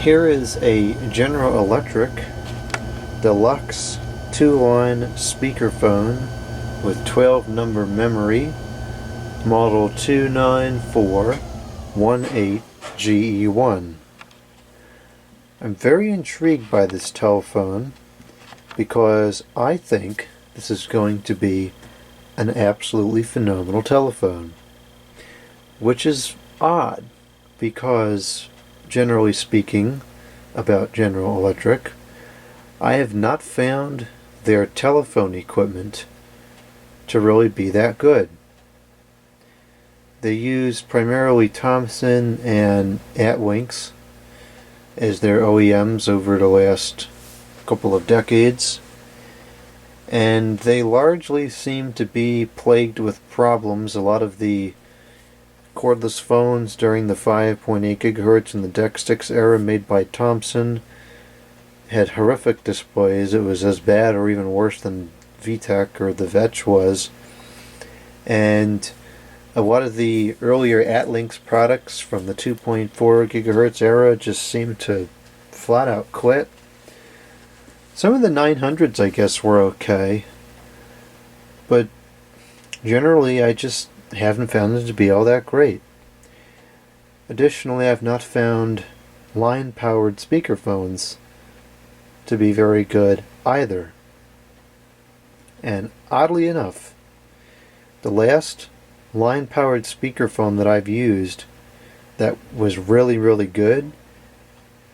Here is a General Electric Deluxe 2-line speakerphone with 12 number memory, model 29418GE1. I'm very intrigued by this telephone because I think this is going to be an absolutely phenomenal telephone, which is odd because, generally speaking, about General Electric, I have not found their telephone equipment to really be that good. They use primarily Thomson and Atwinks as their OEMs over the last couple of decades, and they largely seem to be plagued with problems. A lot of the cordless phones during the 5.8 gigahertz and the deck sticks era made by Thomson had horrific displays. It was as bad or even worse than VTech or the Vetch was. And a lot of the earlier Atlinks products from the 2.4 gigahertz era just seemed to flat out quit. Some of the 900s, I guess, were okay, but generally I just haven't found it to be all that great. Additionally, I've not found line-powered speakerphones to be very good either. And oddly enough, the last line-powered speakerphone that I've used that was really, really good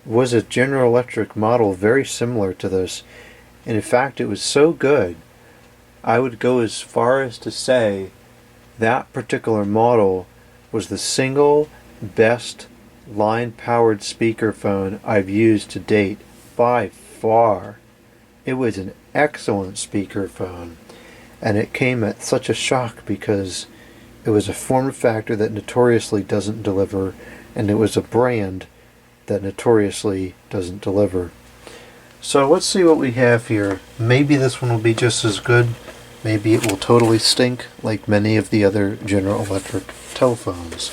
was a General Electric model very similar to this. And in fact, it was so good, I would go as far as to say that particular model was the single best line-powered speakerphone I've used to date by far. It was an excellent speakerphone, and it came at such a shock because it was a form factor that notoriously doesn't deliver, and it was a brand that notoriously doesn't deliver. So let's see what we have here. Maybe this one will be just as good. Maybe it will totally stink like many of the other General Electric telephones.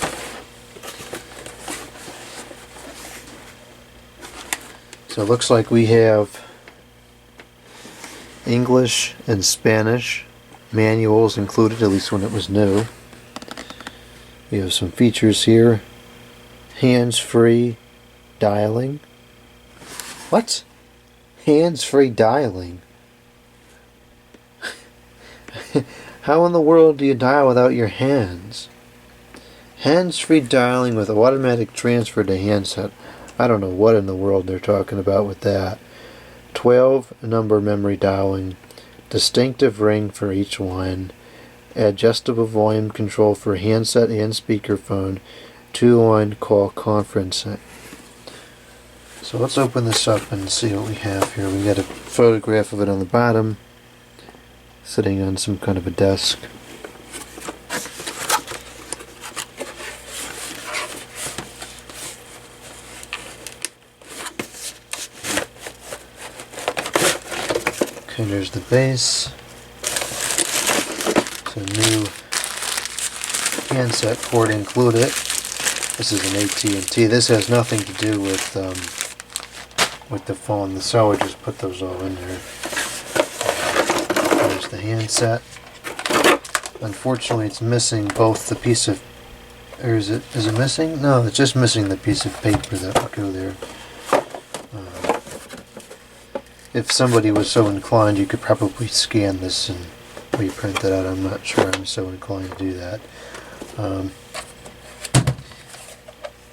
So it looks like we have English and Spanish manuals included, at least when it was new. We have some features here. Hands-free dialing. What? Hands-free dialing? How in the world do you dial without your hands? Hands-free dialing with automatic transfer to handset. I don't know what in the world they're talking about with that. 12 number memory dialing. Distinctive ring for each line. Adjustable volume control for handset and speakerphone. 2-line call conferencing. So let's open this up and see what we have here. We got a photograph of it on the bottom, sitting on some kind of a desk. Okay, there's the base. It's a new handset port included. This is an AT&T. This has nothing to do with the phone. The seller just put those all in there. There's the handset. Unfortunately, it's missing both the piece of, or is it missing? No, it's just missing the piece of paper that would go there. If somebody was so inclined, you could probably scan this and reprint it out. I'm not sure I'm so inclined to do that.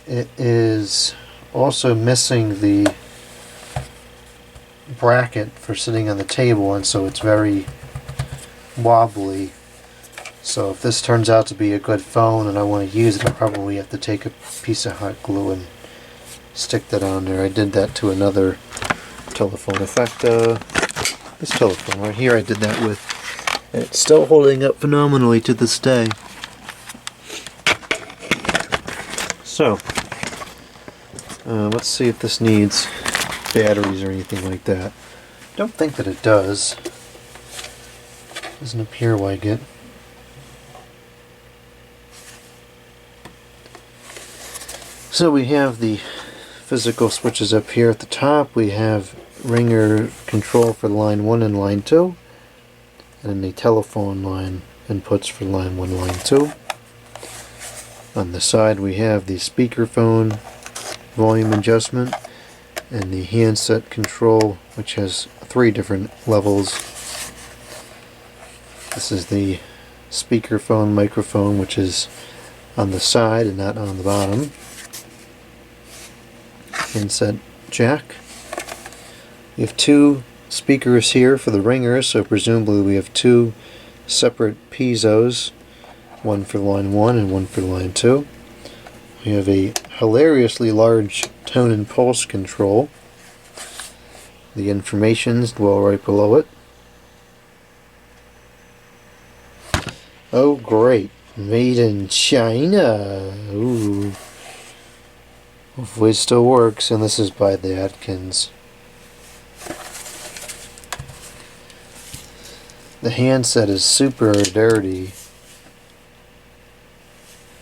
It is also missing the bracket for sitting on the table, and so it's very wobbly. So if this turns out to be a good phone and I want to use it, I'll probably have to take a piece of hot glue and stick that on there. I did that to another telephone. In fact, this telephone right here I did that with. It's still holding up phenomenally to this day. So, let's see if this needs batteries or anything like that. Don't think that it does. Doesn't appear like it. So we have the physical switches up here at the top. We have ringer control for line 1 and line 2, and the telephone line inputs for line 1, line 2. On the side we have the speakerphone volume adjustment and the handset control, which has 3 different levels. This is the speakerphone microphone, which is on the side and not on the bottom. Handset jack. We have 2 speakers here for the ringers, so presumably we have 2 separate piezo's, one for line 1 and one for line 2. We have a hilariously large tone and pulse control. The information's dwell right below it. Oh great, made in China. Ooh. Hopefully it still works, and this is by the Atkins. The handset is super dirty.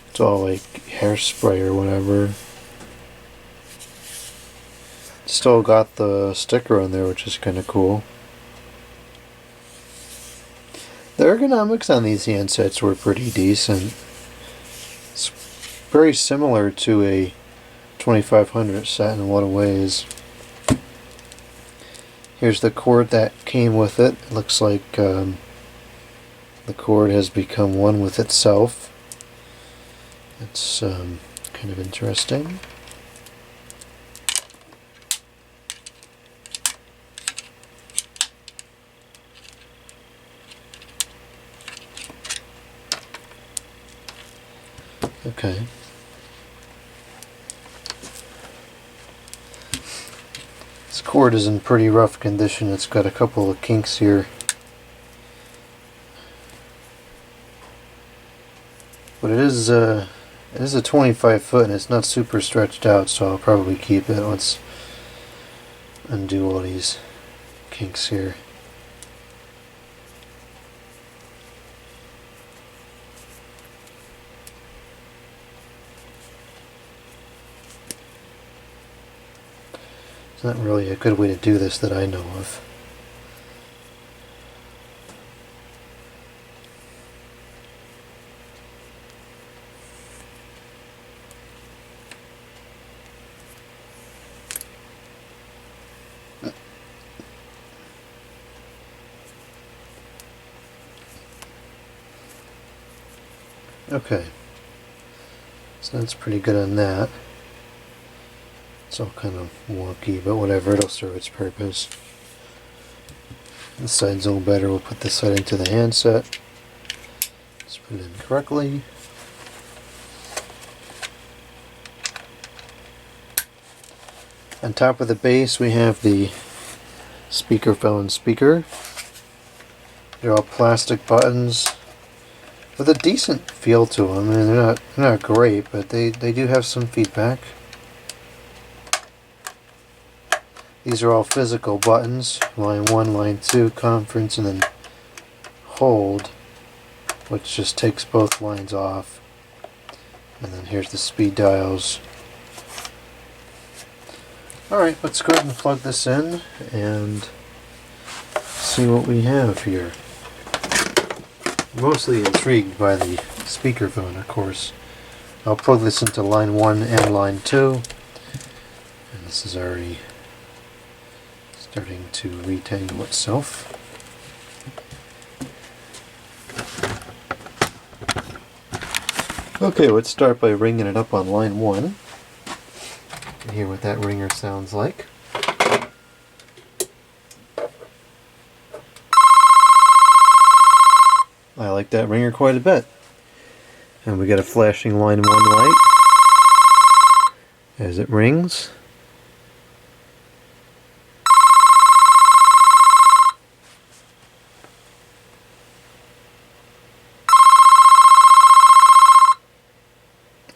It's all like hairspray or whatever. Still got the sticker on there, which is kind of cool. The ergonomics on these handsets were pretty decent. It's very similar to a 2500 set in a lot of ways. Here's the cord that came with it. It looks like the cord has become one with itself. It's kind of interesting. Okay. This cord is in pretty rough condition. It's got a couple of kinks here. But it is a 25 foot and it's not super stretched out, so I'll probably keep it. Let's undo all these kinks here. It's not really a good way to do this that I know of. Okay, so that's pretty good on that. It's all kind of wonky, but whatever, it'll serve its purpose. This side's a little better. We'll put this side into the handset. Let's put it in correctly. On top of the base we have the speakerphone speaker. They're all plastic buttons with a decent feel to them. I mean, they're not great, but they do have some feedback. These are all physical buttons, line 1, line 2, conference, and then hold, which just takes both lines off. And then here's the speed dials. Alright, let's go ahead and plug this in and see what we have here. Mostly intrigued by the speakerphone, of course. I'll plug this into line 1 and line 2. And this is already starting to retangle itself. Okay, let's start by ringing it up on line 1. You can hear what that ringer sounds like. I like that ringer quite a bit. And we get a flashing line 1 light as it rings.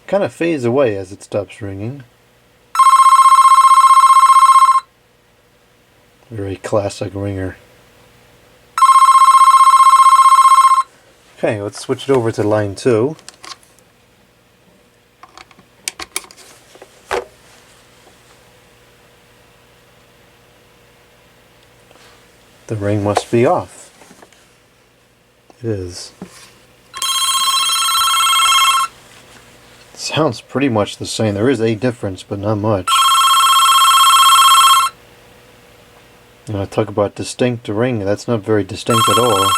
Kind of fades away as it stops ringing. Very classic ringer. Okay, let's switch it over to line 2. The ring must be off. It is. Sounds pretty much the same. There is a difference, but not much. And I talk about distinct ring, that's not very distinct at all.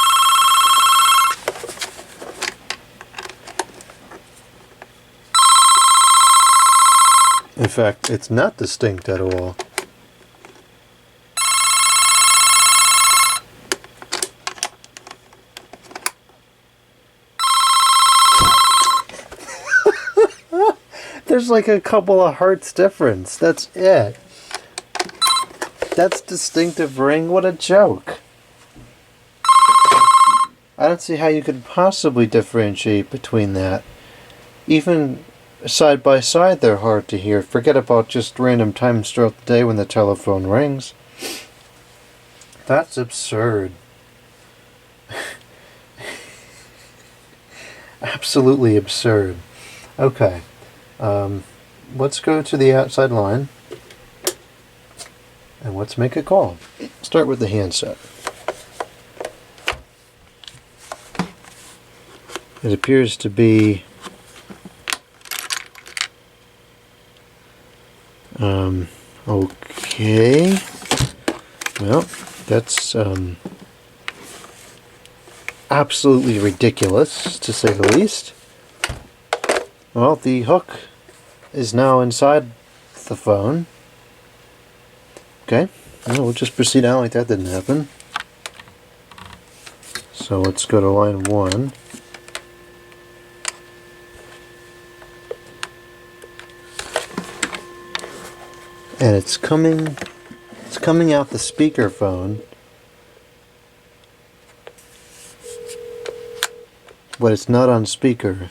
In fact, it's not distinct at all. There's like a couple of hertz difference. That's it. That's distinctive ring. What a joke. I don't see how you could possibly differentiate between that. Even side by side, they're hard to hear. Forget about just random times throughout the day when the telephone rings. That's absurd. Absolutely absurd. Okay. Let's go to the outside line and let's make a call. Start with the handset. It appears to be okay. Well, that's absolutely ridiculous, to say the least. Well, the hook is now inside the phone. Okay, well, we'll just proceed on like that didn't happen. So let's go to line 1. And it's coming out the speakerphone, but it's not on speaker.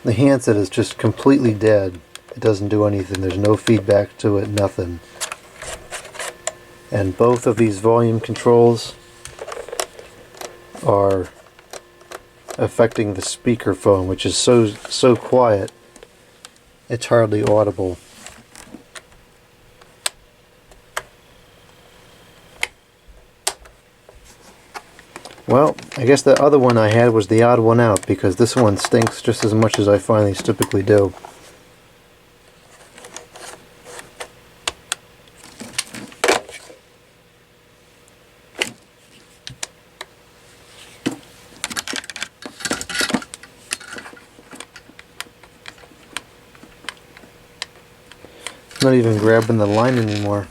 The handset is just completely dead. It doesn't do anything. There's no feedback to it, nothing. And both of these volume controls are affecting the speakerphone, which is so quiet, it's hardly audible. Well, I guess the other one I had was the odd one out, because this one stinks just as much as I find these typically do. It's not even grabbing the line anymore.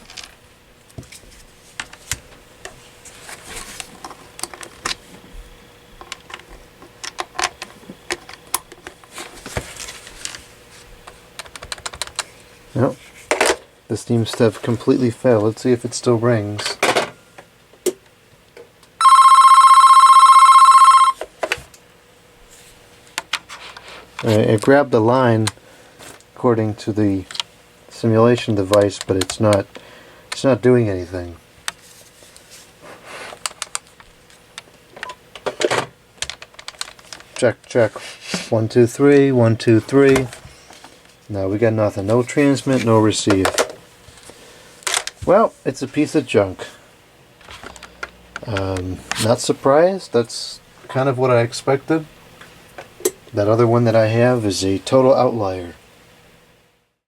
Nope. This seems to have completely failed. Let's see if it still rings. It grabbed the line according to the simulation device, but it's not doing anything. Check. 1 2 3, 1 2 3. No, we got nothing. No transmit, no receive. Well, it's a piece of junk. Not surprised. That's kind of what I expected. That other one that I have is a total outlier.